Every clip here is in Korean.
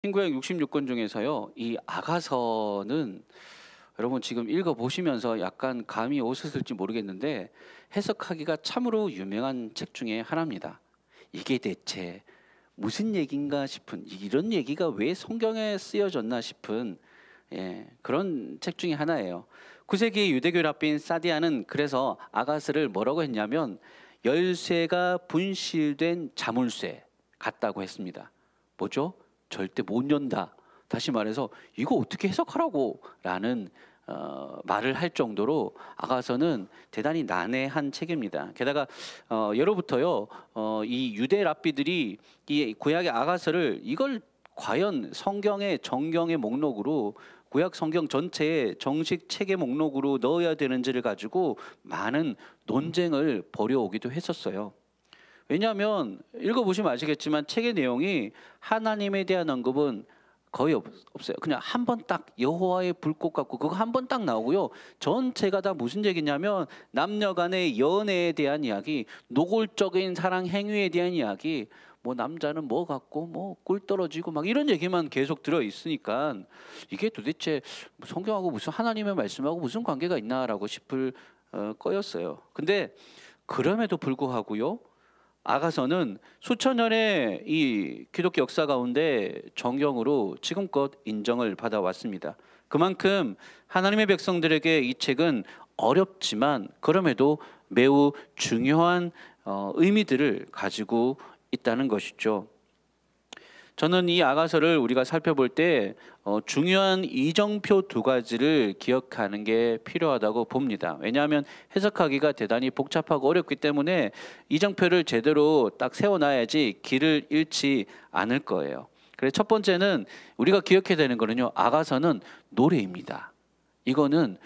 신구약 66권 중에서요. 이 아가서는 여러분 지금 읽어 보시면서 약간 감이 오셨을지 모르겠는데 해석하기가 참으로 유명한 책 중에 하나입니다. 이게 대체 무슨 얘기인가 싶은, 이런 얘기가 왜 성경에 쓰여졌나 싶은 그런 책 중에 하나예요. 9세기 유대교 랍비인 사디아는 그래서 아가서를 뭐라고 했냐면 열쇠가 분실된 자물쇠 같다고 했습니다. 뭐죠? 절대 못 연다. 다시 말해서 이거 어떻게 해석하라고 라는 말을 할 정도로 아가서는 대단히 난해한 책입니다. 게다가 예로부터요 이 유대 랍비들이 이 구약의 아가서를 이걸 과연 성경의 정경의 목록으로, 구약 성경 전체의 정식 책의 목록으로 넣어야 되는지를 가지고 많은 논쟁을 벌여오기도 했었어요. 왜냐하면 읽어보시면 아시겠지만 책의 내용이 하나님에 대한 언급은 거의 없어요. 그냥 한 번 딱 여호와의 불꽃 같고 그거 한 번 딱 나오고요. 전체가 다 무슨 얘기냐면 남녀 간의 연애에 대한 이야기, 노골적인 사랑 행위에 대한 이야기, 뭐 남자는 뭐 같고 뭐 꿀 떨어지고 막 이런 얘기만 계속 들어 있으니까 이게 도대체 성경하고 무슨 하나님의 말씀하고 무슨 관계가 있나라고 싶을 거였어요. 근데 그럼에도 불구하고요. 아가서는 수천 년의 이 기독교 역사 가운데 정경으로 지금껏 인정을 받아왔습니다. 그만큼 하나님의 백성들에게 이 책은 어렵지만 그럼에도 매우 중요한 의미들을 가지고 있다는 것이죠. 저는 이 아가서를 우리가 살펴볼 때 중요한 이정표 두 가지를 기억하는 게 필요하다고 봅니다. 왜냐하면 해석하기가 대단히 복잡하고 어렵기 때문에 이정표를 제대로 딱 세워놔야지 길을 잃지 않을 거예요. 그래서 첫 번째는 우리가 기억해야 되는 거는요. 아가서는 노래입니다. 이거는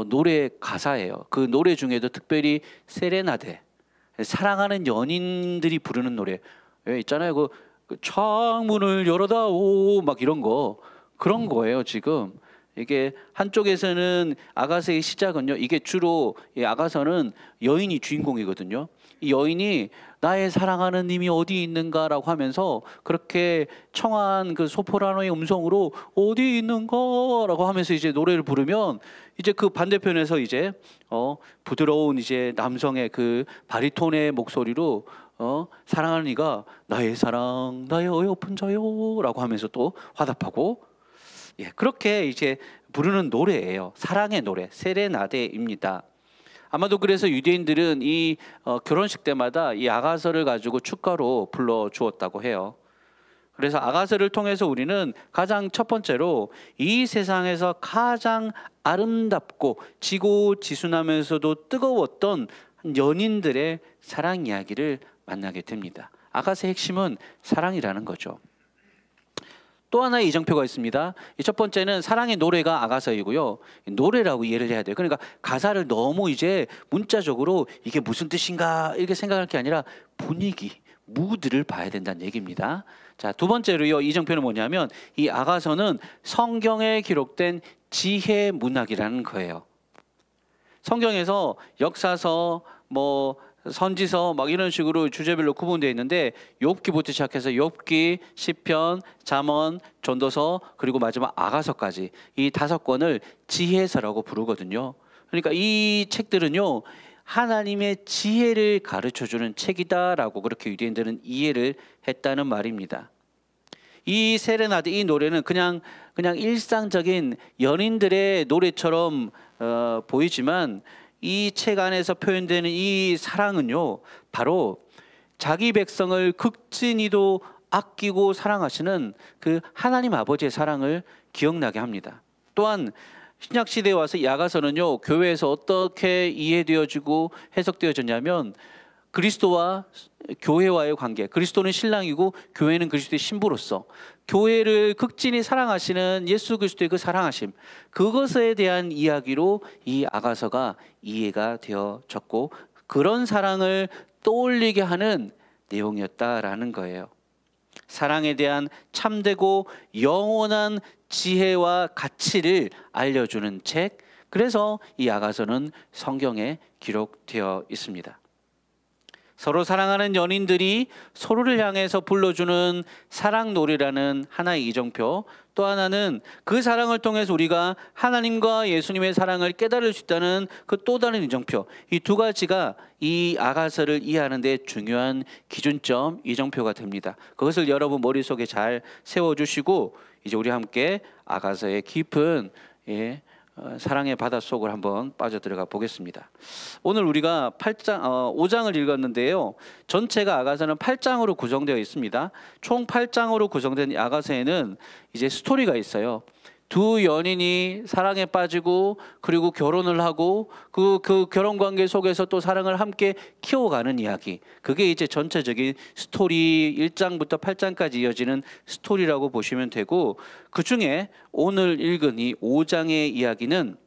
노래 가사예요. 그 노래 중에도 특별히 세레나데, 사랑하는 연인들이 부르는 노래 있잖아요. 그 창문을 열어다오 막 이런 거, 그런 거예요. 지금 이게 한쪽에서는 아가서의 시작은요, 이게 주로 이 아가서는 여인이 주인공이거든요. 이 여인이 나의 사랑하는 님이 어디 있는가라고 하면서 그렇게 청한 그 소프라노의 음성으로 어디 있는가라고 하면서 이제 노래를 부르면, 이제 그 반대편에서 이제 부드러운 이제 남성의 그 바리톤의 목소리로 사랑하는 이가 나의 사랑 나의 어여쁜 자요라고 하면서 또 화답하고, 그렇게 이제 부르는 노래예요. 사랑의 노래, 세레나데입니다. 아마도 그래서 유대인들은 이 결혼식 때마다 이 아가서를 가지고 축가로 불러 주었다고 해요. 그래서 아가서를 통해서 우리는 가장 첫 번째로 이 세상에서 가장 아름답고 지고지순하면서도 뜨거웠던 연인들의 사랑 이야기를 만나게 됩니다. 아가서의 핵심은 사랑이라는 거죠. 또 하나의 이정표가 있습니다. 첫 번째는 사랑의 노래가 아가서이고요. 노래라고 이해를 해야 돼요. 그러니까 가사를 너무 이제 문자적으로 이게 무슨 뜻인가 이렇게 생각할 게 아니라 분위기, 무드를 봐야 된다는 얘기입니다. 자, 두 번째로요. 이정표는 뭐냐면 이 아가서는 성경에 기록된 지혜 문학이라는 거예요. 성경에서 역사서, 뭐 선지서 막 이런 식으로 주제별로 구분되어 있는데 욥기부터 시작해서 욥기, 시편, 잠언, 전도서, 그리고 마지막 아가서까지 이 5권을 지혜서라고 부르거든요. 그러니까 이 책들은요, 하나님의 지혜를 가르쳐주는 책이다라고 그렇게 유대인들은 이해를 했다는 말입니다. 이 세레나데, 이 노래는 그냥 일상적인 연인들의 노래처럼 보이지만 이 책 안에서 표현되는 이 사랑은요, 바로 자기 백성을 극진히도 아끼고 사랑하시는 그 하나님 아버지의 사랑을 기억나게 합니다. 또한 신약 시대에 와서 이 아가서는요, 교회에서 어떻게 이해되어지고 해석되어졌냐면 그리스도와 교회와의 관계, 그리스도는 신랑이고 교회는 그리스도의 신부로서 교회를 극진히 사랑하시는 예수 그리스도의 그 사랑하심, 그것에 대한 이야기로 이 아가서가 이해가 되어졌고 그런 사랑을 떠올리게 하는 내용이었다라는 거예요. 사랑에 대한 참되고 영원한 지혜와 가치를 알려주는 책, 그래서 이 아가서는 성경에 기록되어 있습니다. 서로 사랑하는 연인들이 서로를 향해서 불러주는 사랑 노래라는 하나의 이정표, 또 하나는 그 사랑을 통해서 우리가 하나님과 예수님의 사랑을 깨달을 수 있다는 그 또 다른 이정표, 이 두 가지가 이 아가서를 이해하는 데 중요한 기준점, 이정표가 됩니다. 그것을 여러분 머릿속에 잘 세워주시고 이제 우리 함께 아가서의 깊은 사랑의 바닷속을 한번 빠져들어가 보겠습니다. 오늘 우리가 5장을 읽었는데요. 전체가 아가서는 8장으로 구성되어 있습니다. 총 8장으로 구성된 아가서에는 이제 스토리가 있어요. 두 연인이 사랑에 빠지고 그리고 결혼을 하고 그 결혼 관계 속에서 또 사랑을 함께 키워가는 이야기. 그게 이제 전체적인 스토리 1장부터 8장까지 이어지는 스토리라고 보시면 되고, 그 중에 오늘 읽은 이 5장의 이야기는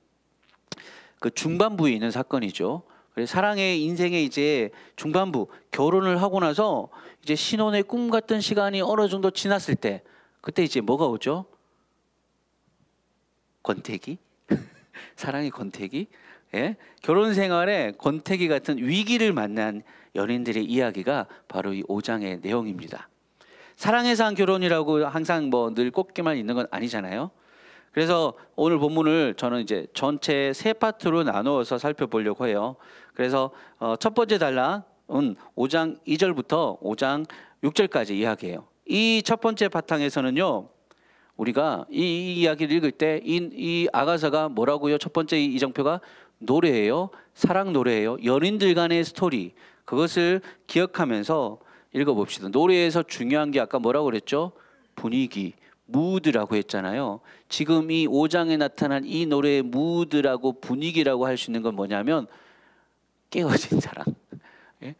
그 중반부에 있는 사건이죠. 사랑의 인생의 이제 중반부, 결혼을 하고 나서 이제 신혼의 꿈 같은 시간이 어느 정도 지났을 때, 그때 이제 뭐가 오죠? 권태기? 사랑의 권태기? 예? 결혼 생활에 권태기 같은 위기를 만난 연인들의 이야기가 바로 이 5장의 내용입니다. 사랑해서 한 결혼이라고 항상 뭐 늘 꼽기만 있는 건 아니잖아요. 그래서 오늘 본문을 저는 이제 전체 세 파트로 나누어서 살펴보려고 해요. 그래서 첫 번째 단락은 5장 2절부터 5장 6절까지 이야기해요. 이 첫 번째 바탕에서는요, 우리가 이 이야기를 읽을 때 이 아가서가 뭐라고요? 첫 번째 이정표가 노래예요. 사랑 노래예요. 연인들 간의 스토리. 그것을 기억하면서 읽어봅시다. 노래에서 중요한 게 아까 뭐라고 그랬죠? 분위기, 무드라고 했잖아요. 지금 이 5장에 나타난 이 노래의 무드라고 분위기라고 할 수 있는 건 뭐냐면 깨어진 사랑. 예?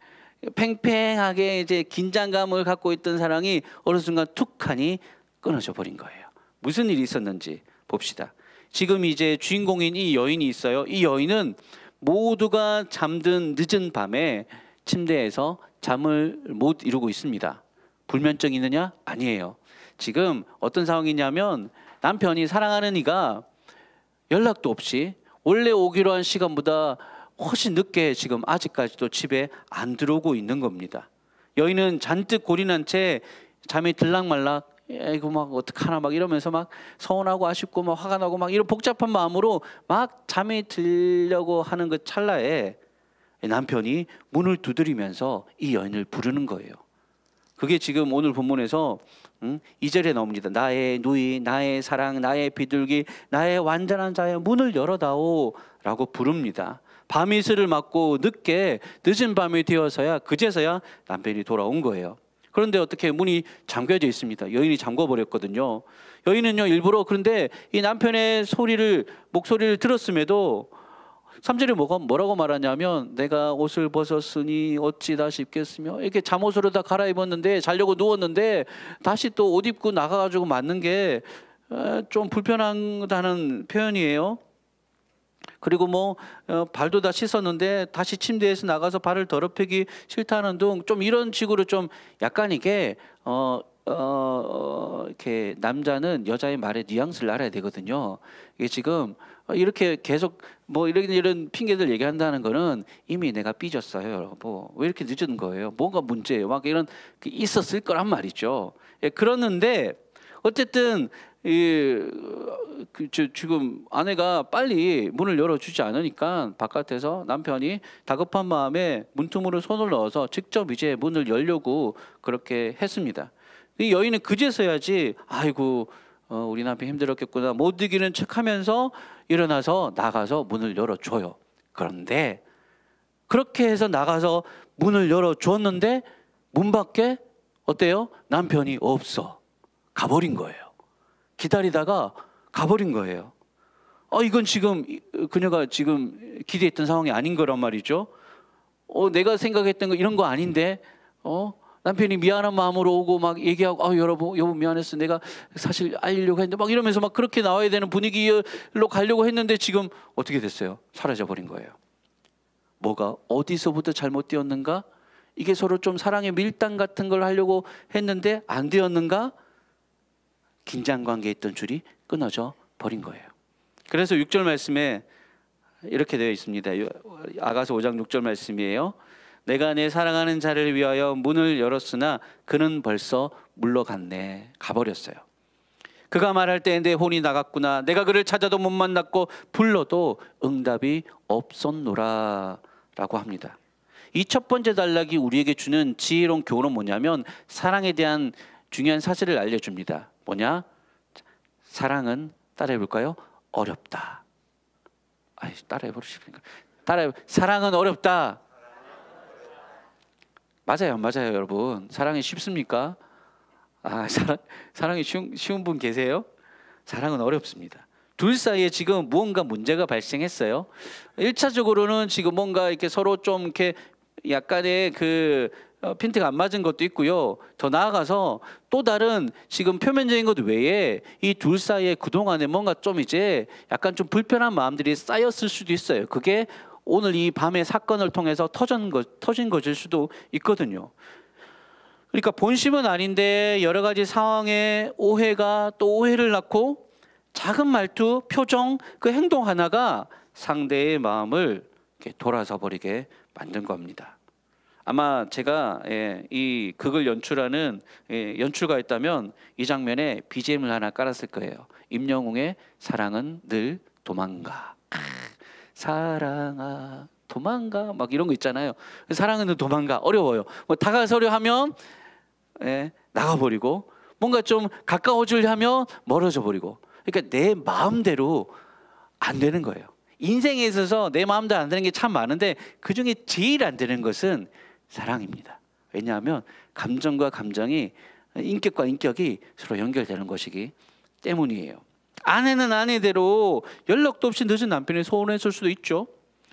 팽팽하게 이제 긴장감을 갖고 있던 사랑이 어느 순간 툭하니 끊어져 버린 거예요. 무슨 일이 있었는지 봅시다. 지금 이제 주인공인 이 여인이 있어요. 이 여인은 모두가 잠든 늦은 밤에 침대에서 잠을 못 이루고 있습니다. 불면증이 있느냐? 아니에요. 지금 어떤 상황이냐면 남편이 사랑하는 이가 연락도 없이 원래 오기로 한 시간보다 훨씬 늦게 지금 아직까지도 집에 안 들어오고 있는 겁니다. 여인은 잔뜩 골인한 채 잠이 들락말락, 이거 막 어떡하나 막 이러면서 막 서운하고 아쉽고 막 화가 나고 막 이런 복잡한 마음으로 막 잠이 들려고 하는 그 찰나에 남편이 문을 두드리면서 이 여인을 부르는 거예요. 그게 지금 오늘 본문에서 2절에 나옵니다. 나의 누이, 나의 사랑, 나의 비둘기, 나의 완전한 자여 문을 열어다오 라고 부릅니다. 밤이슬을 맞고 늦은 밤이 되어서야 그제서야 남편이 돌아온 거예요. 그런데 어떻게 문이 잠겨져 있습니다. 여인이 잠궈버렸거든요. 여인은요, 일부러, 그런데 이 남편의 목소리를 들었음에도 3절에 뭐라고 말하냐면 내가 옷을 벗었으니 어찌 다시 입겠으며, 이렇게 잠옷으로 다 갈아입었는데 자려고 누웠는데 다시 또 옷 입고 나가가지고 맞는 게 좀 불편하다는 표현이에요. 그리고 발도 다 씻었는데 다시 침대에서 나가서 발을 더럽히기 싫다는 등 좀 이런 식으로 좀 약간 이게 이렇게 남자는 여자의 말에 뉘앙스를 알아야 되거든요. 이게 지금 이렇게 계속 이런 핑계들 얘기한다는 거는 이미 내가 삐졌어요. 왜 이렇게 늦은 거예요? 뭐가 문제예요? 막 이런 있었을 거란 말이죠. 예, 그러는데 어쨌든 지금 아내가 빨리 문을 열어주지 않으니까 바깥에서 남편이 다급한 마음에 문틈으로 손을 넣어서 직접 이제 문을 열려고 그렇게 했습니다. 이 여인은 그제서야지 아이고 우리 남편 힘들었겠구나 못 이기는 척하면서 일어나서 나가서 문을 열어줘요. 그런데 그렇게 해서 나가서 문을 열어줬는데 문 밖에 어때요? 남편이 없어. 가버린 거예요. 기다리다가 가버린 거예요. 이건 지금 그녀가 지금 기대했던 상황이 아닌 거란 말이죠. 내가 생각했던 거 이런 거 아닌데 남편이 미안한 마음으로 오고 막 얘기하고 여보 미안했어. 내가 사실 알리려고 했는데 막 이러면서 막 그렇게 나와야 되는 분위기로 가려고 했는데 지금 어떻게 됐어요? 사라져 버린 거예요. 뭐가 어디서부터 잘못되었는가? 이게 서로 좀 사랑의 밀당 같은 걸 하려고 했는데 안 되었는가? 긴장 관계에 있던 줄이 끊어져 버린 거예요. 그래서 6절 말씀에 이렇게 되어 있습니다. 아가서 5장 6절 말씀이에요. 내가 내 사랑하는 자를 위하여 문을 열었으나 그는 벌써 물러갔네. 가버렸어요. 그가 말할 때 내 혼이 나갔구나. 내가 그를 찾아도 못 만났고 불러도 응답이 없었노라 라고 합니다. 이 첫 번째 단락이 우리에게 주는 지혜로운 교훈은 뭐냐면 사랑에 대한 중요한 사실을 알려줍니다. 뭐냐? 사랑은 따라해볼까요? 어렵다. 따라해보시니까 사랑은 어렵다. 맞아요, 맞아요, 여러분. 사랑이 쉽습니까? 사랑이 쉬운 분 계세요? 사랑은 어렵습니다. 둘 사이에 지금 무언가 문제가 발생했어요. 1차적으로는 지금 뭔가 이렇게 서로 좀 이렇게 약간의 핀트가 안 맞은 것도 있고요. 더 나아가서 또 다른 지금 표면적인 것 외에 이 둘 사이에 그동안에 뭔가 좀 이제 약간 좀 불편한 마음들이 쌓였을 수도 있어요. 그게 오늘 이 밤의 사건을 통해서 터진 것일 수도 있거든요. 그러니까 본심은 아닌데 여러 가지 상황에 오해가 또 오해를 낳고 작은 말투, 표정, 그 행동 하나가 상대의 마음을 이렇게 돌아서 버리게 만든 겁니다. 아마 제가 이 극을 연출하는 연출가였다면 이 장면에 BGM을 하나 깔았을 거예요. 임영웅의 사랑은 늘 도망가. 사랑아 도망가 막 이런 거 있잖아요. 사랑은 늘 도망가. 어려워요. 뭐 다가서려 하면 나가버리고 뭔가 좀 가까워지려 하면 멀어져 버리고. 그러니까 내 마음대로 안 되는 거예요. 인생에 있어서 내 마음대로 안 되는 게 참 많은데 그중에 제일 안 되는 것은 사랑입니다. 왜냐하면 감정과 감정이 인격과 인격이 서로 연결되는 것이기 때문이에요. 아내는 아내대로 연락도 없이 늦은 남편이 서운했을 수도 있죠.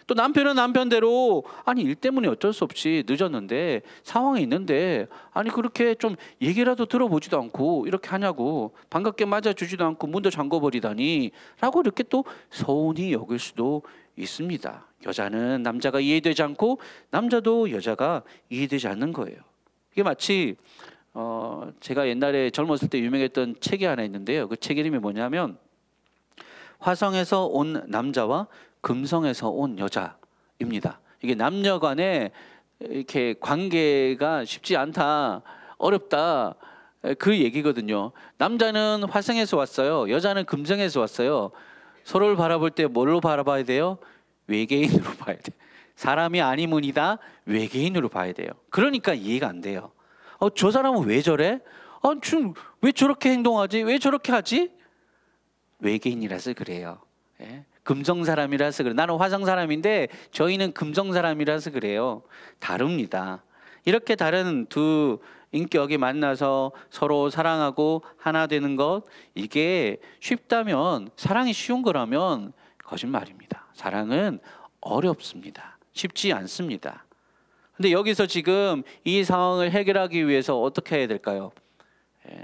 또 남편은 남편대로 일 때문에 어쩔 수 없이 늦었는데 상황이 있는데 그렇게 좀 얘기라도 들어보지도 않고 이렇게 하냐고 반갑게 맞아주지도 않고 문도 잠궈버리다니 라고 이렇게 또 서운히 여길 수도 있습니다. 여자는 남자가 이해되지 않고 남자도 여자가 이해되지 않는 거예요. 이게 마치 제가 옛날에 젊었을 때 유명했던 책이 하나 있는데요. 그 책 이름이 뭐냐면 화성에서 온 남자와 금성에서 온 여자입니다. 이게 남녀 간에 이렇게 관계가 쉽지 않다, 어렵다 그 얘기거든요. 남자는 화성에서 왔어요. 여자는 금성에서 왔어요. 서로를 바라볼 때 뭘로 바라봐야 돼요? 외계인으로 봐야 돼요. 사람이 아니문이다 외계인으로 봐야 돼요. 그러니까 이해가 안 돼요. 저 사람은 왜 저래? 왜 저렇게 행동하지? 왜 저렇게 하지? 외계인이라서 그래요. 금성 사람이라서 그래요. 나는 화성 사람인데 저희는 금성 사람이라서 그래요. 다릅니다. 이렇게 다른 두 인격이 만나서 서로 사랑하고 하나 되는 것, 이게 쉽다면, 사랑이 쉬운 거라면 거짓말입니다. 사랑은 어렵습니다. 쉽지 않습니다. 근데 여기서 지금 이 상황을 해결하기 위해서 어떻게 해야 될까요?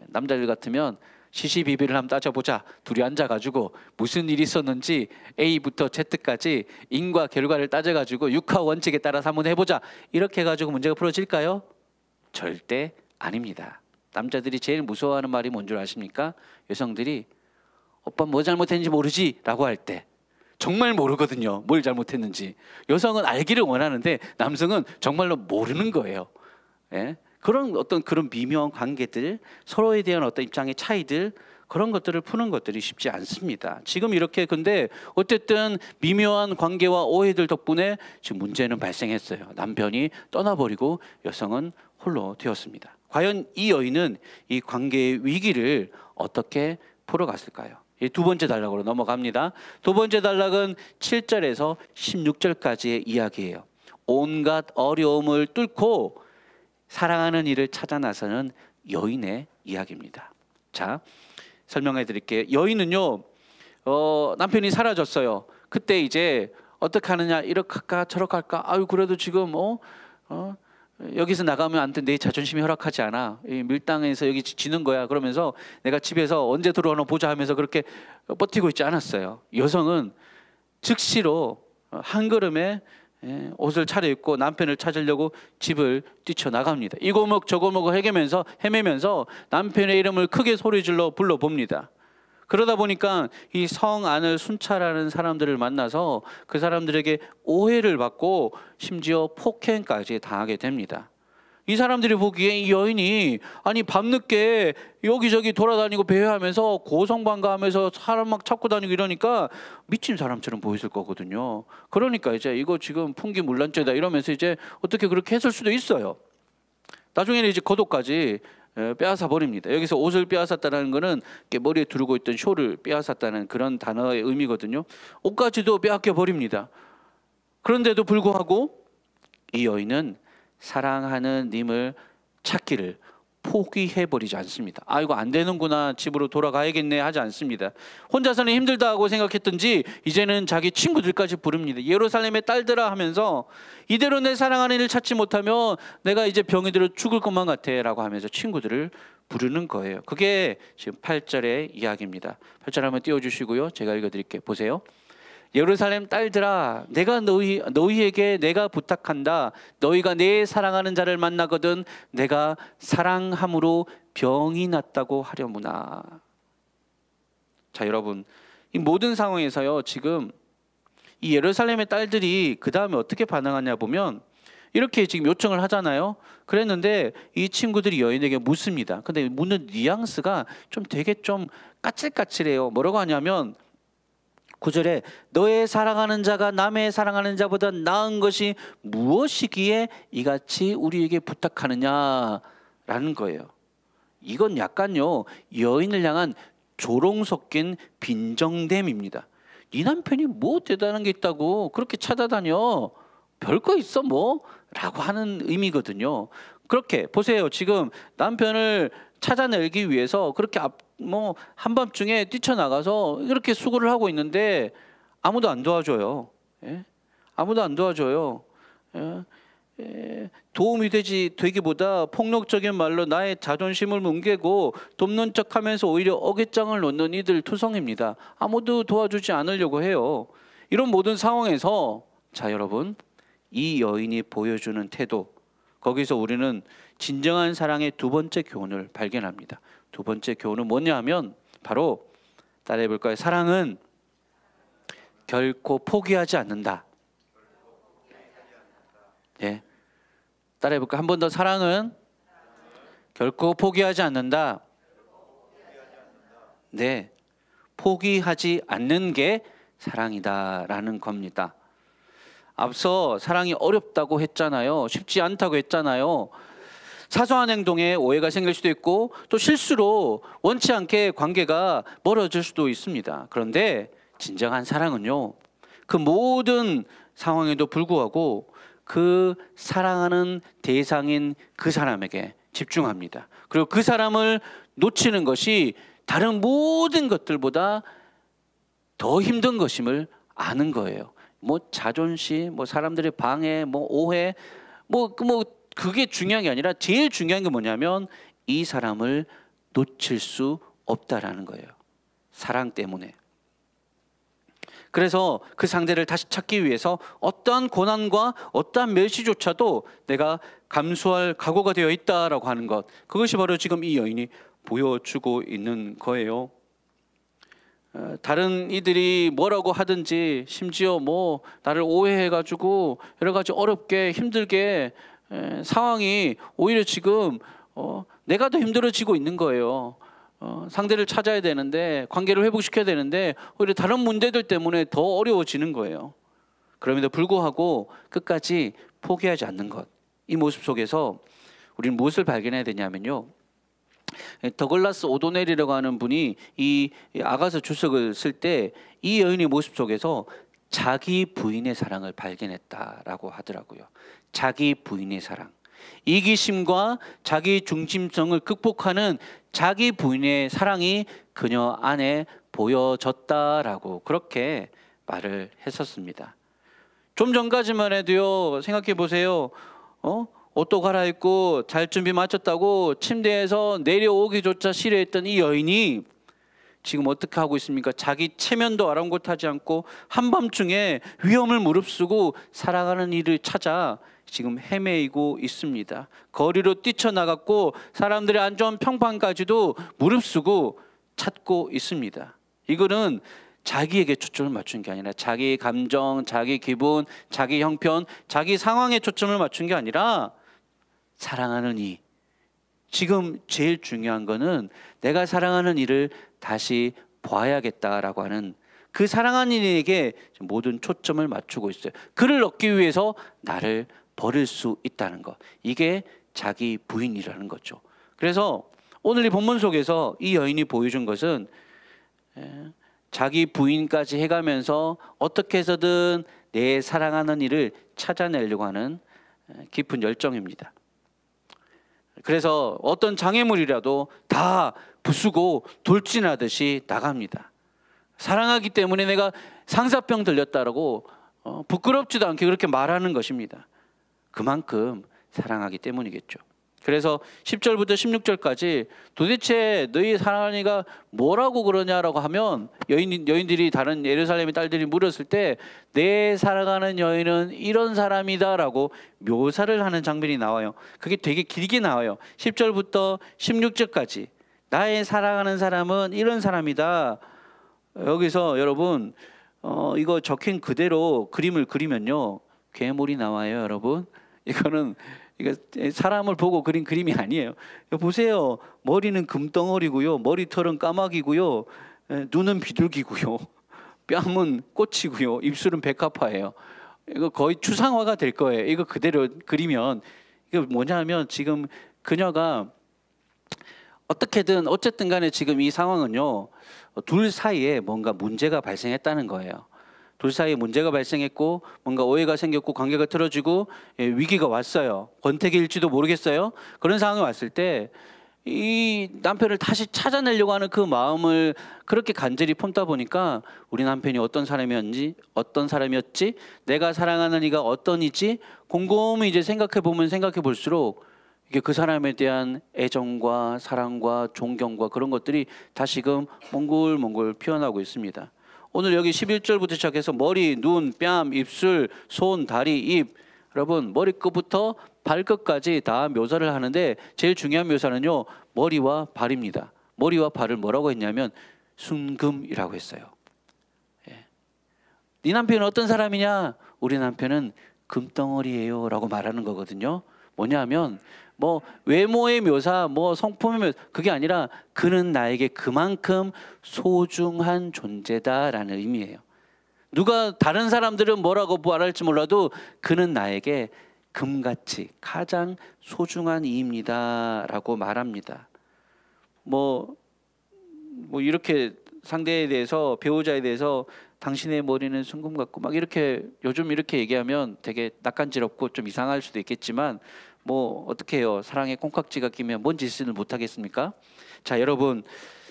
남자들 같으면 시시비비를 한번 따져보자. 둘이 앉아가지고 무슨 일이 있었는지 A부터 Z까지 인과 결과를 따져가지고 육하 원칙에 따라서 한번 해보자. 이렇게 해가지고 문제가 풀어질까요? 절대 아닙니다. 남자들이 제일 무서워하는 말이 뭔 줄 아십니까? 여성들이 오빠 뭐 잘못했는지 모르지? 라고 할 때 정말 모르거든요. 뭘 잘못했는지. 여성은 알기를 원하는데 남성은 정말로 모르는 거예요. 그런 미묘한 관계들, 서로에 대한 어떤 입장의 차이들, 그런 것들을 푸는 것들이 쉽지 않습니다. 지금 이렇게 근데 어쨌든 미묘한 관계와 오해들 덕분에 지금 문제는 발생했어요. 남편이 떠나버리고 여성은 홀로 되었습니다. 과연 이 여인은 이 관계의 위기를 어떻게 풀어갔을까요? 두 번째 단락으로 넘어갑니다. 두 번째 단락은 7절에서 16절까지의 이야기예요. 온갖 어려움을 뚫고 사랑하는 이를 찾아 나서는 여인의 이야기입니다. 자, 설명해 드릴게요. 여인은요, 남편이 사라졌어요. 그때 이제 어떻게 하느냐, 이렇게 할까 저렇게 할까. 그래도 지금 여기서 나가면 안 돼. 내 자존심이 허락하지 않아. 이 밀당에서 여기 지는 거야. 그러면서 내가 집에서 언제 들어오나 보자 하면서 그렇게 버티고 있지 않았어요. 여성은 즉시로 한 걸음에 옷을 차려입고 남편을 찾으려고 집을 뛰쳐나갑니다. 이 고목 저 고목을 헤매면서 남편의 이름을 크게 소리질러 불러봅니다. 그러다 보니까 이 성 안을 순찰하는 사람들을 만나서 그 사람들에게 오해를 받고 심지어 폭행까지 당하게 됩니다. 이 사람들이 보기에 이 여인이 아니 밤늦게 여기저기 돌아다니고 배회하면서 고성방가하면서 사람 막 찾고 다니고 이러니까 미친 사람처럼 보였을 거거든요. 그러니까 이제 이거 지금 풍기문란죄다 이러면서 이제 어떻게 그렇게 했을 수도 있어요. 나중에는 이제 겉옷까지 빼앗아 버립니다. 여기서 옷을 빼앗았다는 거는 머리에 두르고 있던 쇼를 빼앗았다는 그런 단어의 의미거든요. 옷까지도 빼앗겨 버립니다. 그런데도 불구하고 이 여인은 사랑하는 님을 찾기를 포기해버리지 않습니다. 아 이거 안 되는구나, 집으로 돌아가야겠네 하지 않습니다. 혼자서는 힘들다고 생각했던지 이제는 자기 친구들까지 부릅니다. 예루살렘의 딸들아 하면서 이대로 내 사랑하는 이를 찾지 못하면 내가 이제 병이 들어 죽을 것만 같아 라고 하면서 친구들을 부르는 거예요. 그게 지금 8절의 이야기입니다. 8절 한번 띄워주시고요, 제가 읽어드릴게요. 보세요. 예루살렘 딸들아, 내가 너희에게 내가 부탁한다. 너희가 내 사랑하는 자를 만나거든 내가 사랑함으로 병이 났다고 하려무나. 자, 여러분, 이 모든 상황에서요, 지금 이 예루살렘의 딸들이 그 다음에 어떻게 반응하냐 보면 이렇게 지금 요청을 하잖아요. 그랬는데 이 친구들이 여인에게 묻습니다. 근데 묻는 뉘앙스가 좀 되게 좀 까칠까칠해요. 뭐라고 하냐면 9절에 너의 사랑하는 자가 남의 사랑하는 자보다 나은 것이 무엇이기에 이같이 우리에게 부탁하느냐라는 거예요. 이건 약간요, 여인을 향한 조롱 섞인 빈정됨입니다. 네 남편이 뭐 대단한 게 있다고 그렇게 찾아다녀? 별거 있어 뭐? 라고 하는 의미거든요. 그렇게 보세요. 지금 남편을 찾아내기 위해서 그렇게 한밤중에 뛰쳐나가서 이렇게 수고를 하고 있는데 아무도 안 도와줘요. 예? 아무도 안 도와줘요. 도움이 되기보다 폭력적인 말로 나의 자존심을 뭉개고 돕는 척하면서 오히려 어깃장을 놓는 이들 투성입니다. 아무도 도와주지 않으려고 해요. 이런 모든 상황에서 자 여러분, 이 여인이 보여주는 태도, 거기서 우리는 진정한 사랑의 두 번째 교훈을 발견합니다. 두 번째 교훈은 뭐냐 하면 바로 따라해 볼까요? 사랑은 결코 포기하지 않는다. 네. 따라해 볼까요? 한 번 더. 사랑은 결코 포기하지 않는다. 네. 포기하지 않는 게 사랑이다라는 겁니다. 앞서 사랑이 어렵다고 했잖아요. 쉽지 않다고 했잖아요. 사소한 행동에 오해가 생길 수도 있고 또 실수로 원치 않게 관계가 멀어질 수도 있습니다. 그런데 진정한 사랑은요, 그 모든 상황에도 불구하고 그 사랑하는 대상인 그 사람에게 집중합니다. 그리고 그 사람을 놓치는 것이 다른 모든 것들보다 더 힘든 것임을 아는 거예요. 뭐 자존심, 뭐 사람들의 방해, 뭐 오해, 그게 중요한 게 아니라 제일 중요한 게 뭐냐면 이 사람을 놓칠 수 없다라는 거예요. 사랑 때문에. 그래서 그 상대를 다시 찾기 위해서 어떠한 고난과 어떠한 멸시조차도 내가 감수할 각오가 되어 있다라고 하는 것, 그것이 바로 지금 이 여인이 보여주고 있는 거예요. 다른 이들이 뭐라고 하든지 심지어 뭐 나를 오해해가지고 여러 가지 어렵게 힘들게 상황이 오히려 지금 내가 더 힘들어지고 있는 거예요. 상대를 찾아야 되는데, 관계를 회복시켜야 되는데 오히려 다른 문제들 때문에 더 어려워지는 거예요. 그럼에도 불구하고 끝까지 포기하지 않는 것, 이 모습 속에서 우리는 무엇을 발견해야 되냐면요, 더글라스 오도넬이라고 하는 분이 이 아가서 주석을 쓸 때 이 여인의 모습 속에서 자기 부인의 사랑을 발견했다라고 하더라고요. 자기 부인의 사랑, 이기심과 자기 중심성을 극복하는 자기 부인의 사랑이 그녀 안에 보여졌다라고 그렇게 말을 했었습니다. 좀 전까지만 해도요, 생각해 보세요. 옷도 갈아입고 잘 준비 마쳤다고 침대에서 내려오기조차 싫어했던 이 여인이 지금 어떻게 하고 있습니까? 자기 체면도 아랑곳하지 않고 한밤중에 위험을 무릅쓰고 살아가는 일을 찾아 지금 헤매이고 있습니다. 거리로 뛰쳐나갔고 사람들의 안 좋은 평판까지도 무릅쓰고 찾고 있습니다. 이거는 자기에게 초점을 맞춘 게 아니라 자기 감정, 자기 기분, 자기 형편, 자기 상황에 초점을 맞춘 게 아니라 사랑하는 이. 지금 제일 중요한 거는 내가 사랑하는 이를 다시 봐야겠다라고 하는 그 사랑하는 이에게 모든 초점을 맞추고 있어요. 그를 얻기 위해서 나를 버릴 수 있다는 것. 이게 자기 부인이라는 거죠. 그래서 오늘 이 본문 속에서 이 여인이 보여준 것은 자기 부인까지 해가면서 어떻게 해서든 내 사랑하는 이를 찾아내려고 하는 깊은 열정입니다. 그래서 어떤 장애물이라도 다 부수고 돌진하듯이 나갑니다. 사랑하기 때문에 내가 상사병 들렸다라고 부끄럽지도 않게 그렇게 말하는 것입니다. 그만큼 사랑하기 때문이겠죠. 그래서 10절부터 16절까지 도대체 너희 사랑하는 이가 뭐라고 그러냐라고 하면 여인들이 다른 예루살렘의 딸들이 물었을 때 내 사랑하는 여인은 이런 사람이다라고 묘사를 하는 장면이 나와요. 그게 되게 길게 나와요. 10절부터 16절까지 나의 사랑하는 사람은 이런 사람이다. 여기서 여러분 이거 적힌 그대로 그림을 그리면요 괴물이 나와요. 여러분 이거 사람을 보고 그린 그림이 아니에요. 보세요. 머리는 금덩어리고요, 머리털은 까마귀고요, 눈은 비둘기고요, 뺨은 꽃이고요, 입술은 백합화예요. 이거 거의 추상화가 될 거예요. 이거 그대로 그리면. 이거 뭐냐면 지금 그녀가 어떻게든 어쨌든 간에 지금 이 상황은요 둘 사이에 뭔가 문제가 발생했다는 거예요. 둘 사이에 문제가 발생했고 뭔가 오해가 생겼고 관계가 틀어지고 위기가 왔어요. 권태기일지도 모르겠어요. 그런 상황이 왔을 때 이 남편을 다시 찾아내려고 하는 그 마음을 그렇게 간절히 품다 보니까 우리 남편이 어떤 사람이었지, 내가 사랑하는 이가 어떤 이지 곰곰이 이제 생각해 볼수록 이게 그 사람에 대한 애정과 사랑과 존경과 그런 것들이 다시금 몽글몽글 피어나고 있습니다. 오늘 여기 11절부터 시작해서 머리, 눈, 뺨, 입술, 손, 다리, 입, 여러분 머리끝부터 발끝까지 다 묘사를 하는데 제일 중요한 묘사는요 머리와 발입니다. 머리와 발을 뭐라고 했냐면 순금이라고 했어요. 네 남편은 어떤 사람이냐? 우리 남편은 금덩어리예요 라고 말하는 거거든요. 뭐냐면 뭐 외모의 묘사, 뭐 성품의 묘사, 그게 아니라 그는 나에게 그만큼 소중한 존재다라는 의미예요. 누가 다른 사람들은 뭐라고 말할지 몰라도 그는 나에게 금같이 가장 소중한 이입니다라고 말합니다. 뭐 이렇게 상대에 대해서, 배우자에 대해서 당신의 머리는 순금 같고 막 이렇게 요즘 이렇게 얘기하면 되게 낯간지럽고 좀 이상할 수도 있겠지만 뭐 어떻게 해요? 사랑에 콩깍지가 끼면 뭔 짓을 못 하겠습니까? 자, 여러분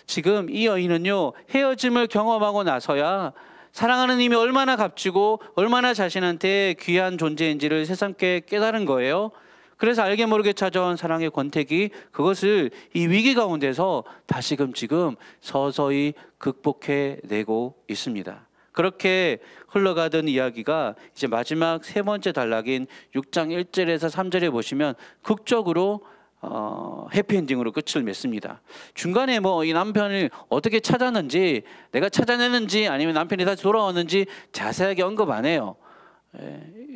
지금 이 여인은요 헤어짐을 경험하고 나서야 사랑하는 힘이 얼마나 값지고 얼마나 자신한테 귀한 존재인지를 새삼게 깨달은 거예요. 그래서 알게 모르게 찾아온 사랑의 권태기, 그것을 이 위기 가운데서 다시금 지금 서서히 극복해내고 있습니다. 그렇게 흘러가던 이야기가 이제 마지막 세 번째 단락인 6장 1절에서 3절에 보시면 극적으로 해피엔딩으로 끝을 맺습니다. 중간에 뭐 이 남편을 어떻게 찾았는지, 내가 찾아내는지 아니면 남편이 다시 돌아왔는지 자세하게 언급 안 해요.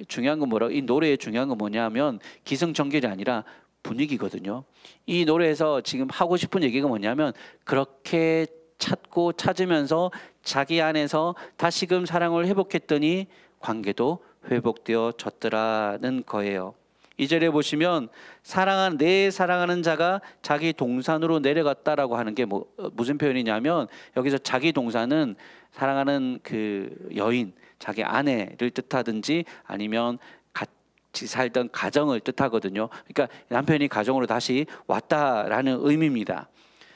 중요한 건 이 노래의 중요한 건 뭐냐면 기승전결이 아니라 분위기거든요. 이 노래에서 지금 하고 싶은 얘기가 뭐냐면 그렇게 찾고 찾으면서 자기 안에서 다시금 사랑을 회복했더니 관계도 회복되어졌더라는 거예요. 2절에 보시면 내 사랑하는 자가 자기 동산으로 내려갔다라고 하는 게 무슨 표현이냐면 여기서 자기 동산은 사랑하는 그 여인, 자기 아내를 뜻하든지 아니면 같이 살던 가정을 뜻하거든요. 그러니까 남편이 가정으로 다시 왔다라는 의미입니다.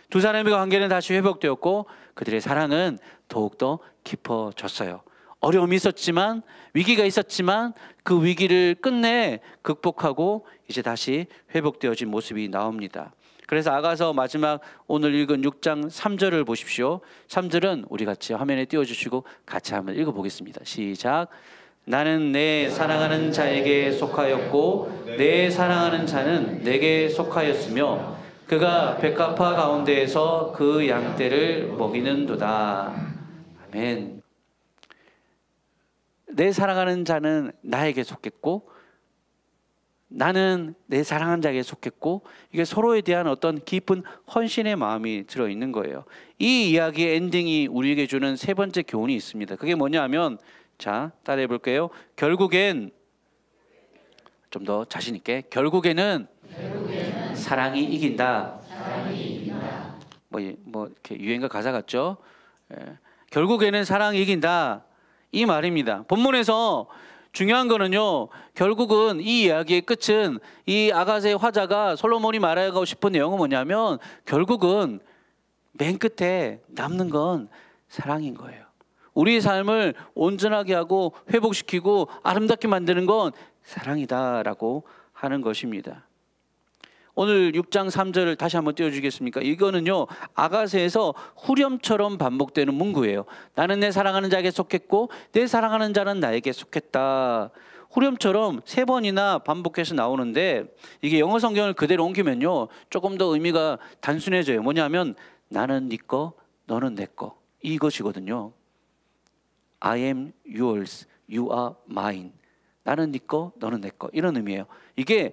두 사람의 관계는 다시 회복되었고 그들의 사랑은 더욱더 깊어졌어요. 어려움이 있었지만, 위기가 있었지만 그 위기를 끝내 극복하고 이제 다시 회복되어진 모습이 나옵니다. 그래서 아가서 마지막 오늘 읽은 6장 3절을 보십시오. 3절은 우리 같이 화면에 띄워주시고 같이 한번 읽어보겠습니다. 시작. 나는 내 사랑하는 자에게 속하였고 내 사랑하는 자는 내게 속하였으며 그가 백합화 가운데에서 그 양떼를 먹이는도다. 아멘. 내 사랑하는 자는 나에게 속했고 나는 내 사랑하는 자에게 속했고, 이게 서로에 대한 어떤 깊은 헌신의 마음이 들어있는 거예요. 이 이야기의 엔딩이 우리에게 주는 세 번째 교훈이 있습니다. 그게 뭐냐 하면, 자, 따라해 볼게요. 결국엔, 좀 더 자신 있게, 결국에는 사랑이 이긴다. 뭐 이렇게 유행가 가사 같죠? 결국에는 사랑이 이긴다, 이 말입니다. 본문에서 중요한 거는요, 결국은 이 이야기의 끝은, 이 아가스의 화자가 솔로몬이 말하고 싶은 내용은 뭐냐면, 결국은 맨 끝에 남는 건 사랑인 거예요. 우리의 삶을 온전하게 하고 회복시키고 아름답게 만드는 건 사랑이다라고 하는 것입니다. 오늘 6장 3절을 다시 한번 띄워주겠습니까? 이거는요, 아가스에서 후렴처럼 반복되는 문구예요. 나는 내 사랑하는 자에게 속했고 내 사랑하는 자는 나에게 속했다. 후렴처럼 3번이나 반복해서 나오는데, 이게 영어 성경을 그대로 옮기면요 조금 더 의미가 단순해져요. 뭐냐면 나는 네 거, 너는 내 거, 이것이거든요. I am yours, you are mine. 나는 네 거, 너는 내 거, 이런 의미예요. 이게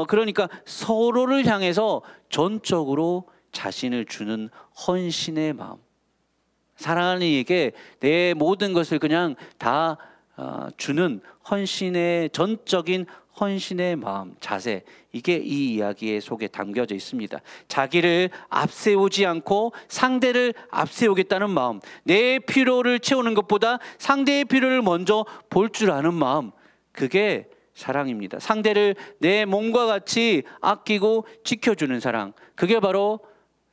그러니까 서로를 향해서 전적으로 자신을 주는 헌신의 마음, 사랑하는 이에게 내 모든 것을 그냥 다 주는 헌신의, 전적인 헌신의 마음, 자세, 이게 이 이야기의 속에 담겨져 있습니다. 자기를 앞세우지 않고 상대를 앞세우겠다는 마음, 내 필요를 채우는 것보다 상대의 필요를 먼저 볼 줄 아는 마음, 그게 사랑입니다. 상대를 내 몸과 같이 아끼고 지켜주는 사랑, 그게 바로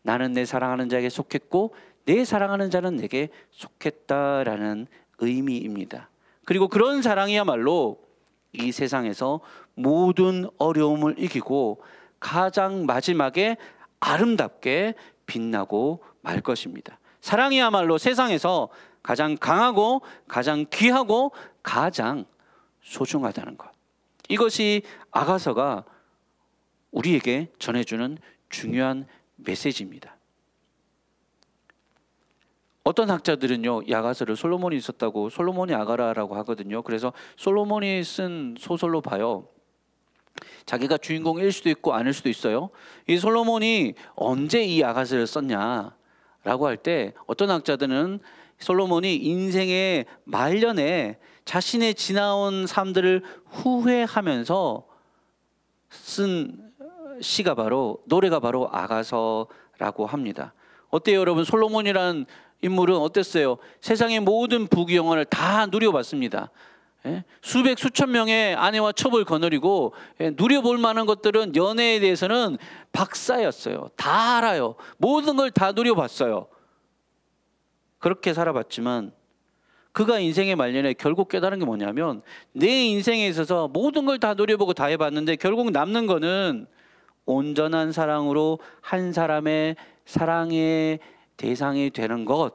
나는 내 사랑하는 자에게 속했고 내 사랑하는 자는 내게 속했다라는 의미입니다. 그리고 그런 사랑이야말로 이 세상에서 모든 어려움을 이기고 가장 마지막에 아름답게 빛나고 말 것입니다. 사랑이야말로 세상에서 가장 강하고 가장 귀하고 가장 소중하다는 것, 이것이 아가서가 우리에게 전해주는 중요한 메시지입니다. 어떤 학자들은요, 이 아가서를 솔로몬이 썼다고, 솔로몬이 아가라라고 하거든요. 그래서 솔로몬이 쓴 소설로 봐요. 자기가 주인공일 수도 있고 아닐 수도 있어요. 이 솔로몬이 언제 이 아가서를 썼냐라고 할 때, 어떤 학자들은 솔로몬이 인생의 말년에 자신의 지나온 삶들을 후회하면서 쓴 시가 바로, 노래가 바로 아가서라고 합니다. 어때요 여러분? 솔로몬이라는 인물은 어땠어요? 세상의 모든 부귀영화를 다 누려봤습니다. 수백 수천 명의 아내와 첩을 거느리고 누려볼 만한 것들은, 연애에 대해서는 박사였어요. 다 알아요. 모든 걸 다 누려봤어요. 그렇게 살아봤지만 그가 인생의 말년에 결국 깨달은 게 뭐냐면, 내 인생에 있어서 모든 걸 다 누려보고 다 해봤는데 결국 남는 거는 온전한 사랑으로 한 사람의 사랑의 대상이 되는 것,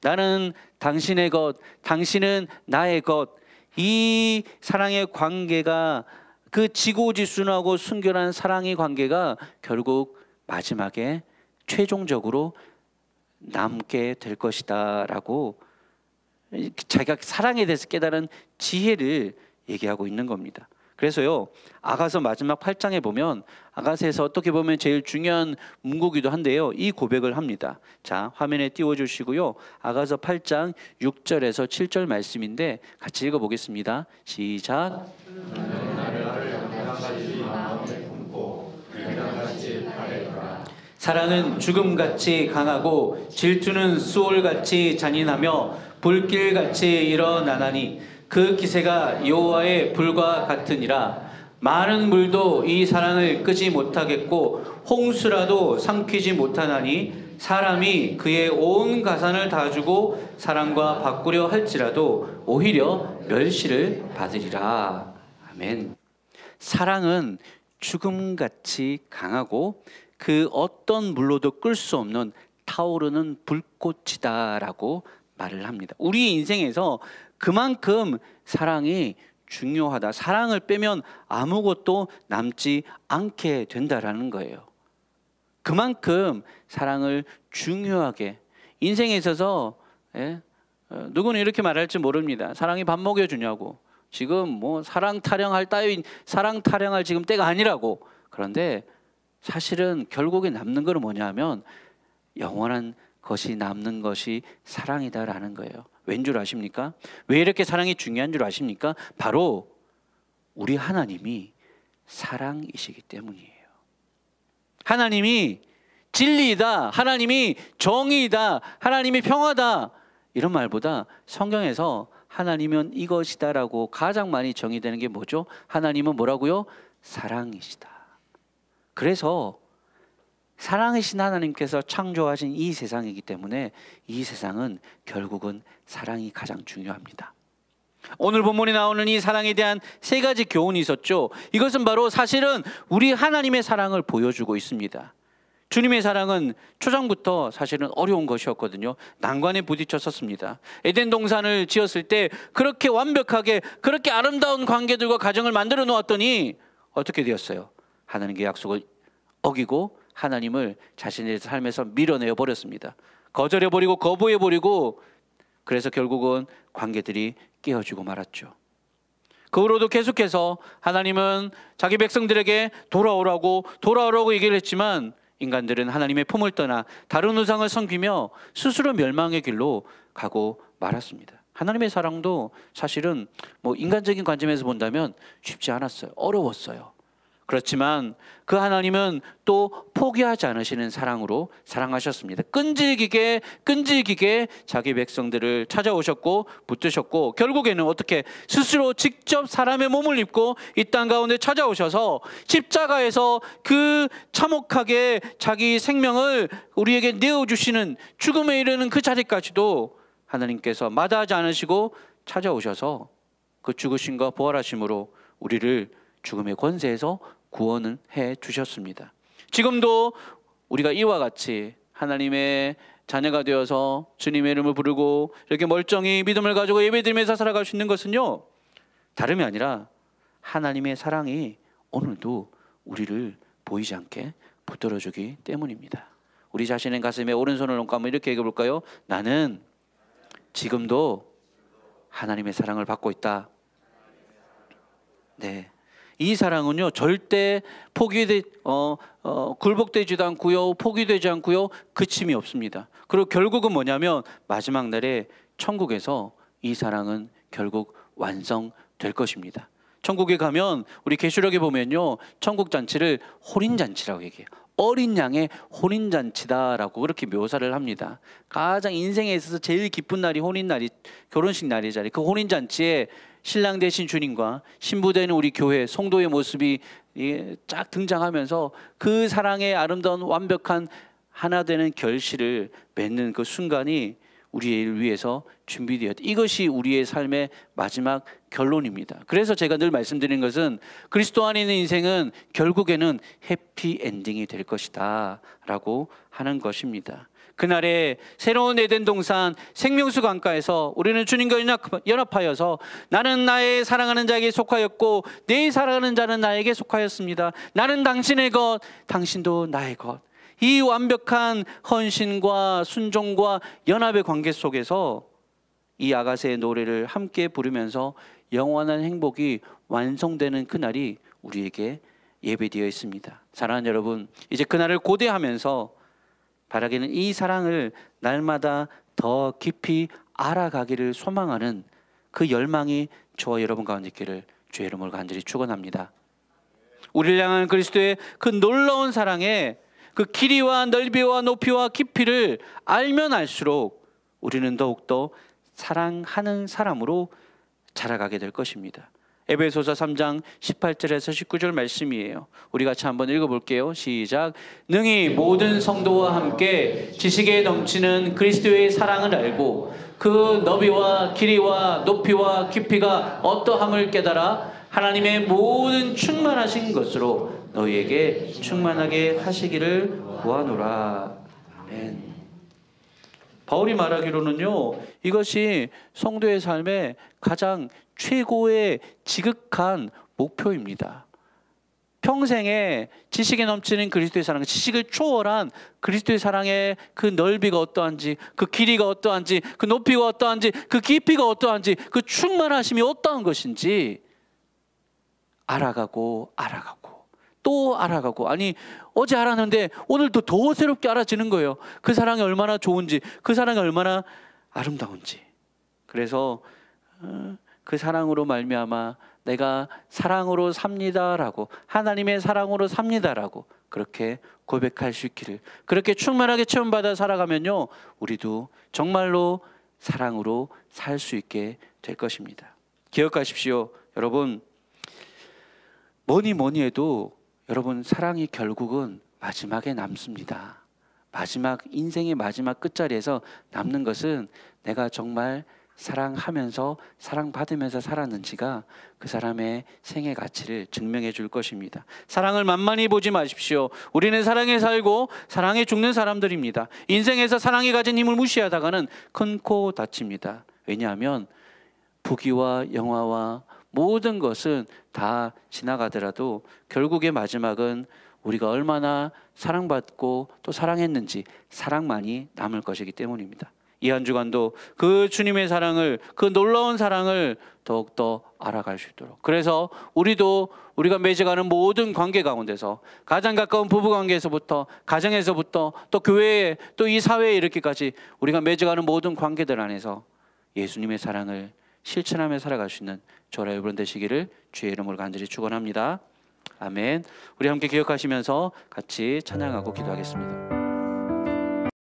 나는 당신의 것, 당신은 나의 것, 이 사랑의 관계가, 그 지고지순하고 순결한 사랑의 관계가 결국 마지막에 최종적으로 남게 될 것이다 라고, 자기가 사랑에 대해서 깨달은 지혜를 얘기하고 있는 겁니다. 그래서요, 아가서 마지막 8장에 보면, 아가서에서 어떻게 보면 제일 중요한 문구기도 한데요, 이 고백을 합니다. 자, 화면에 띄워주시고요, 아가서 8장 6절에서 7절 말씀인데 같이 읽어보겠습니다. 시작. 사랑은 죽음같이 강하고 질투는 수올같이 잔인하며 불길같이 일어나나니 그 기세가 여호와의 불과 같으니라. 많은 물도 이 사랑을 끄지 못하겠고 홍수라도 삼키지 못하나니 사람이 그의 온 가산을 다 주고 사랑과 바꾸려 할지라도 오히려 멸시를 받으리라. 아멘. 사랑은 죽음같이 강하고 그 어떤 물로도 끌 수 없는 타오르는 불꽃이다라고 말을 합니다. 우리 인생에서 그만큼 사랑이 중요하다. 사랑을 빼면 아무것도 남지 않게 된다라는 거예요. 그만큼 사랑을 중요하게 인생에 있어서 누구는 이렇게 말할지 모릅니다. 사랑이 밥 먹여주냐고. 지금 뭐 사랑 타령할 지금 때가 아니라고. 그런데 사실은 결국에 남는 것은 뭐냐 하면 영원한 것이 남는 것이 사랑이다라는 거예요. 왠 줄 아십니까? 왜 이렇게 사랑이 중요한 줄 아십니까? 바로 우리 하나님이 사랑이시기 때문이에요. 하나님이 진리이다, 하나님이 정의이다, 하나님이 평화다, 이런 말보다 성경에서 하나님은 이것이다라고 가장 많이 정의되는 게 뭐죠? 하나님은 뭐라고요? 사랑이시다. 그래서 사랑이신 하나님께서 창조하신 이 세상이기 때문에 이 세상은 결국은 사랑이 가장 중요합니다. 오늘 본문에 나오는 이 사랑에 대한 세 가지 교훈이 있었죠. 이것은 바로 사실은 우리 하나님의 사랑을 보여주고 있습니다. 주님의 사랑은 초장부터 사실은 어려운 것이었거든요. 난관에 부딪혔었습니다. 에덴 동산을 지었을 때 그렇게 완벽하게 그렇게 아름다운 관계들과 가정을 만들어 놓았더니 어떻게 되었어요? 하나님의 약속을 어기고 하나님을 자신의 삶에서 밀어내어 버렸습니다. 거절해버리고 거부해버리고, 그래서 결국은 관계들이 깨어지고 말았죠. 그 후로도 계속해서 하나님은 자기 백성들에게 돌아오라고 얘기를 했지만 인간들은 하나님의 품을 떠나 다른 우상을 섬기며 스스로 멸망의 길로 가고 말았습니다. 하나님의 사랑도 사실은 뭐 인간적인 관점에서 본다면 쉽지 않았어요. 어려웠어요. 그렇지만 그 하나님은 또 포기하지 않으시는 사랑으로 사랑하셨습니다. 끈질기게 자기 백성들을 찾아오셨고 붙드셨고, 결국에는 어떻게 스스로 직접 사람의 몸을 입고 이 땅 가운데 찾아오셔서 십자가에서 그 참혹하게 자기 생명을 우리에게 내어주시는 죽음에 이르는 그 자리까지도 하나님께서 마다하지 않으시고 찾아오셔서 그 죽으심과 부활하심으로 우리를 죽음의 권세에서 구원을 해 주셨습니다. 지금도 우리가 이와 같이 하나님의 자녀가 되어서 주님의 이름을 부르고 이렇게 멀쩡히 믿음을 가지고 예배드리면서 살아갈 수 있는 것은요, 다름이 아니라 하나님의 사랑이 오늘도 우리를 보이지 않게 붙들어주기 때문입니다. 우리 자신의 가슴에 오른손을 얹고 한번 이렇게 얘기해 볼까요? 나는 지금도 하나님의 사랑을 받고 있다. 네. 이 사랑은요 절대 굴복되지도 않고요, 포기되지 않고요, 그침이 없습니다. 그리고 결국은 뭐냐면 마지막 날에 천국에서 이 사랑은 결국 완성될 것입니다. 천국에 가면 우리 계시록에 보면요, 천국 잔치를 혼인잔치라고 얘기해요. 어린 양의 혼인잔치다라고 그렇게 묘사를 합니다. 가장 인생에 있어서 제일 기쁜 날이 혼인날이, 결혼식 날이잖아요. 그 혼인잔치에 신랑 되신 주님과 신부 되는 우리 교회 성도의 모습이 쫙 등장하면서 그 사랑의 아름다운 완벽한 하나 되는 결실을 맺는 그 순간이 우리를 위해서 준비되었다. 이것이 우리의 삶의 마지막 결론입니다. 그래서 제가 늘 말씀드리는 것은 그리스도 안에 있는 인생은 결국에는 해피엔딩이 될 것이다 라고 하는 것입니다. 그날에 새로운 에덴 동산 생명수 강가에서 우리는 주님과 연합하여서 나는 나의 사랑하는 자에게 속하였고 내 사랑하는 자는 나에게 속하였습니다. 나는 당신의 것, 당신도 나의 것. 이 완벽한 헌신과 순종과 연합의 관계 속에서 이 아가새의 노래를 함께 부르면서 영원한 행복이 완성되는 그날이 우리에게 예배되어 있습니다. 사랑하는 여러분, 이제 그날을 고대하면서 바라기는 이 사랑을 날마다 더 깊이 알아가기를 소망하는 그 열망이 저와 여러분 가운데 있기를 주의 이름으로 간절히 축원합니다. 우리를 향한 그리스도의 그 놀라운 사랑에 그 길이와 넓이와 높이와 깊이를 알면 알수록 우리는 더욱더 사랑하는 사람으로 자라가게 될 것입니다. 에베소서 3장 18절에서 19절 말씀이에요. 우리 같이 한번 읽어볼게요. 시작. 능히 모든 성도와 함께 지식에 넘치는 그리스도의 사랑을 알고 그 너비와 길이와 높이와 깊이가 어떠함을 깨달아 하나님의 모든 충만하신 것으로 너희에게 충만하게 하시기를 구하노라. 아멘. 바울이 말하기로는요, 이것이 성도의 삶의 가장 최고의 지극한 목표입니다. 평생에 지식에 넘치는 그리스도의 사랑, 지식을 초월한 그리스도의 사랑의 그 넓이가 어떠한지, 그 길이가 어떠한지, 그 높이가 어떠한지, 그 깊이가 어떠한지, 그 충만하심이 어떠한 것인지 알아가고 또 알아가고, 아니 어제 알았는데 오늘 더 새롭게 알아지는 거예요. 그 사랑이 얼마나 좋은지, 그 사랑이 얼마나 아름다운지. 그래서 그 사랑으로 말미암아 내가 사랑으로 삽니다라고, 하나님의 사랑으로 삽니다라고 그렇게 고백할 수 있기를, 그렇게 충만하게 체험받아 살아가면요, 우리도 정말로 사랑으로 살 수 있게 될 것입니다. 기억하십시오. 여러분, 뭐니 해도 여러분, 사랑이 결국은 마지막에 남습니다. 인생의 마지막 끝자리에서 남는 것은 내가 정말 사랑하면서 사랑받으면서 살았는지가 그 사람의 생애 가치를 증명해 줄 것입니다. 사랑을 만만히 보지 마십시오. 우리는 사랑에 살고 사랑에 죽는 사람들입니다. 인생에서 사랑이 가진 힘을 무시하다가는 큰 코 다칩니다. 왜냐하면 부귀와 영화와 모든 것은 다 지나가더라도 결국의 마지막은 우리가 얼마나 사랑받고 또 사랑했는지, 사랑만이 남을 것이기 때문입니다. 이 한 주간도 그 주님의 사랑을, 그 놀라운 사랑을 더욱더 알아갈 수 있도록, 그래서 우리가 맺어가는 모든 관계 가운데서 가장 가까운 부부 관계에서부터, 가정에서부터, 또 교회에, 또 이 사회에 이렇게까지 우리가 맺어가는 모든 관계들 안에서 예수님의 사랑을 실천하며 살아갈 수 있는 저와 여러분 되시기를 주의 이름으로 간절히 축원합니다. 아멘. 우리 함께 기억하시면서 같이 찬양하고 기도하겠습니다.